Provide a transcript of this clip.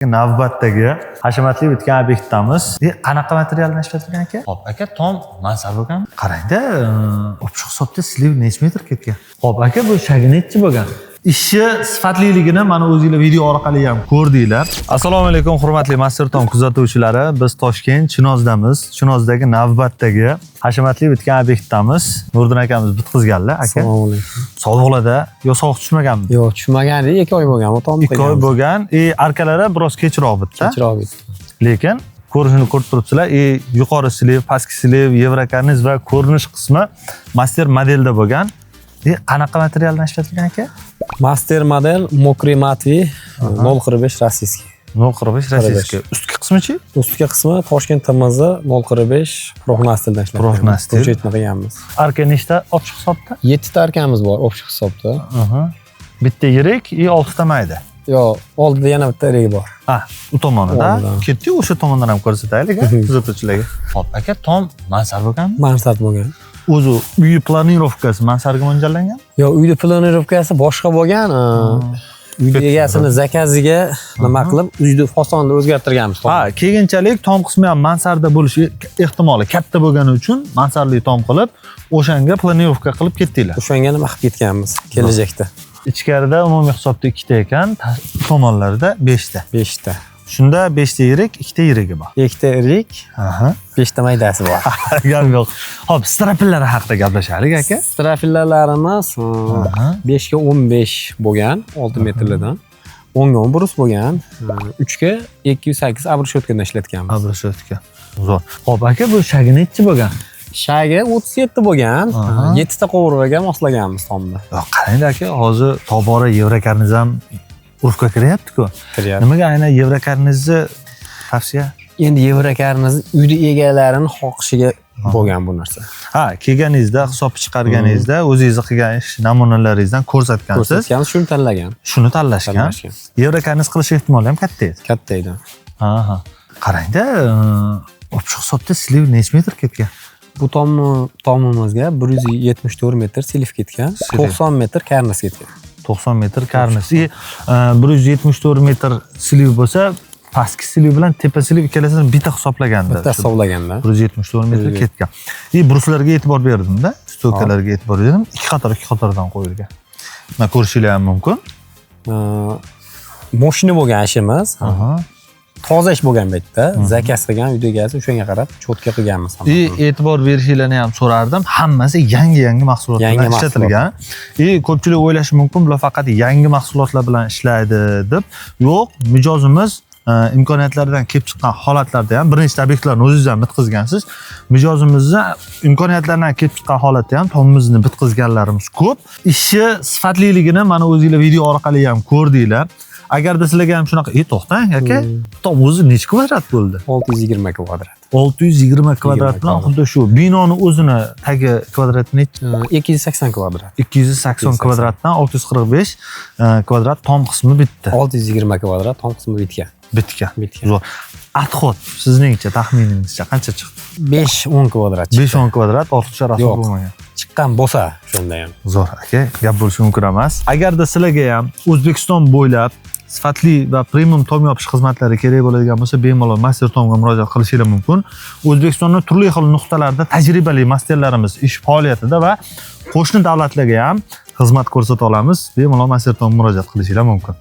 Navbatdagi hashamatli o'tgan obyektdamiz. Qanaqa materialdan ishlatilgan aka? Hop, aka tom mansar bo'lgan. Qarang-da, ochiq hisobda sliv necha metr ketgan. Hop, aka bu shagi nechi bo'lgan? Ishi sifatliligini mana o'zingizlar video orqali ham ko'rdinglar. Assalomu alaykum hurmatli Master Tom kuzatuvchilari. Biz Toshkent Chinozdamiz. Chinozdagi navbatdagi hashamatli o'tgan obyektdamiz. Nurdin akamiz bitkizganlar aka. Assalomu alaykum. Sovuqlarda yo sovuq tushmaganmi? Yo'q, tushmagan edi, 2 oy bo'lgan. Tom 2 oy bo'lgan. Arkalari biroz kechroq bitdi. Kechroq bitdi. Lekin ko'rinishini ko'rib turibsizlar. Yuqori sliv, pastki sliv, yevrokarniz va ko'rinish qismi master modelda bo'lgan. Qanaqa materialdan ishlatilgan aka? Master model Mokriy Matvi 045 rossiyskiy. 045 rossiyskiy. Ustki qismichi? Ustki qismi Toshkent TMZ 045 Proxnastildan ishlatilgan. Proxnastil. Ko'chetni qilganmiz. Arka nechta ochiq hisobda? 7 ta arkamiz bor ochiq hisobda. Bitta yirik, 6 ta mayda. Yo'q, oldida yana bitta regi bor. U tomonida. Ketdi, o'sha tomondan ham ko'rsataylik kuzatuvchilarga. Hop, aka tom mansar bo'lgan. Mansard bo'lgan. O'zi uy planirovkasi mansarga mo'ljallangan? Yo'q, uyda planirovkasi boshqa bo'lgan. Uyda egasini zakaziga nima qilib, uyda fasonni o'zgartirganmiz. Keyinchalik tom qismi ham mansarda bo'lishi ehtimoli katta bo'lgani uchun mansarli tom qilib, o'shanga planirovka qilib ketdinglar. O'shanga nima qilib ketganmiz kelajakda. Ichkarida umumiy hisobda 2 ta ekan, tomonlarida 5 ta. 5 ta. Shunda 5 ta yirik, 2 ta yirigi bor. 2 ta yirik, 5 ta maydasi bor. Gap yo'q. Hop, strapillari haqida gaplashaylik aka. Strapillarimiz 5 ga 15 bo'lgan, 6 metrlardan. 10 ga 10 brus bo'lgan, 3 ga 208 abrishotkadan ishlatganmiz. Abrishyotka. Zo'r. Hop, aka bu shagi nechi bo'lgan? Shagi 37 bo'lgan, 7 ta qovurg'iga moslaganmiz tomda. Qarang aka, hozir tobora yevrokarniz ham urfga kiryapti-ku. Nimaga aynan yevrokarnizni tavsiya? Endi yevrokarniz uyda egalarining xohishiga bo'lgan bu narsa. Kelganingizda, hisob chiqarganingizda o'zingiz qilgan ish namunalaringizdan ko'rsatgansiz. Shuni tanlagan. Shuni tanlashgan. Yevrokarniz qilish ehtimoli ham katta edi. Katta edi. Qarang-da, ochiq hisobda sliv necha metr ketgan? Bu tomimizga 174 metr sliv ketgan, 90 metr karniz ketgan. 90 metr karniz. 174 metr sliv bo'lsa, pastki sliv bilan tepa sliv ikkalasini bitta hisoblaganda. Bitta hisoblaganda. 174 metr ketgan. Bruslarga e'tibor berdim-da, stokalarga e'tibor berdim. 2 qatordan qo'yilgan. Mana ko'rishingiz ham mumkin. Mashina bo'lgan ishimiz. Toza ish bo'lgan paytda zakaz qilgan uyda egasi o'shanga qarab cho'tka qilganmiz. E'tibor berishingizni ham so'rardim. Hammasi yangi mahsulotlar bilan ishlatilgan. Ko'pchilik o'ylashi mumkin, bular faqat yangi mahsulotlar bilan ishlaydi deb. Yo'q, mijozimiz imkoniyatlaridan kelib chiqqan holatlarda ham bir nechta obyektlarni o'zingiz ham bitkizgansiz. Mijozimizni imkoniyatlaridan kelib chiqqan holatda ham tomimizni bitkizganlarimiz ko'p. Ishi sifatliligini mana o'zingizlar video orqali ham ko'rdinglar. Agarda sizlarga ham shunaqa, to'xtang aka. Tom o'zi necha kvadrat bo'ldi? 620 kvadrat. 620 kvadrat bilan xuddi shu binoni o'zini tagi kvadrati necha? 280 kvadrat. 280 kvadratdan 645 kvadrat tom qismi bitdi. 620 kvadrat tom qismi bitgan. Zo'r. Adxod sizningcha, taxminingizcha qancha chiqdi? 5-10 kvadrat chiqdi. 5-10 kvadrat, ortiqcha rasm bo'lmagan. Chiqqan bo'lsa, shunda ham. Zo'r aka, gap bo'lishi mumkin emas. Agarda sizlarga ham O'zbekiston bo'ylab sifatli va premium tom yopish xizmatlari kerak bo'ladigan bo'lsa, bemalol Master Tomga murojaat qilishingiz mumkin. O'zbekistonning turli xil nuqtalarida tajribali masterlarimiz ish faoliyatida va qo'shni davlatlarga ham xizmat ko'rsata olamiz. Bemalol Master Tomga murojaat qilishingiz mumkin.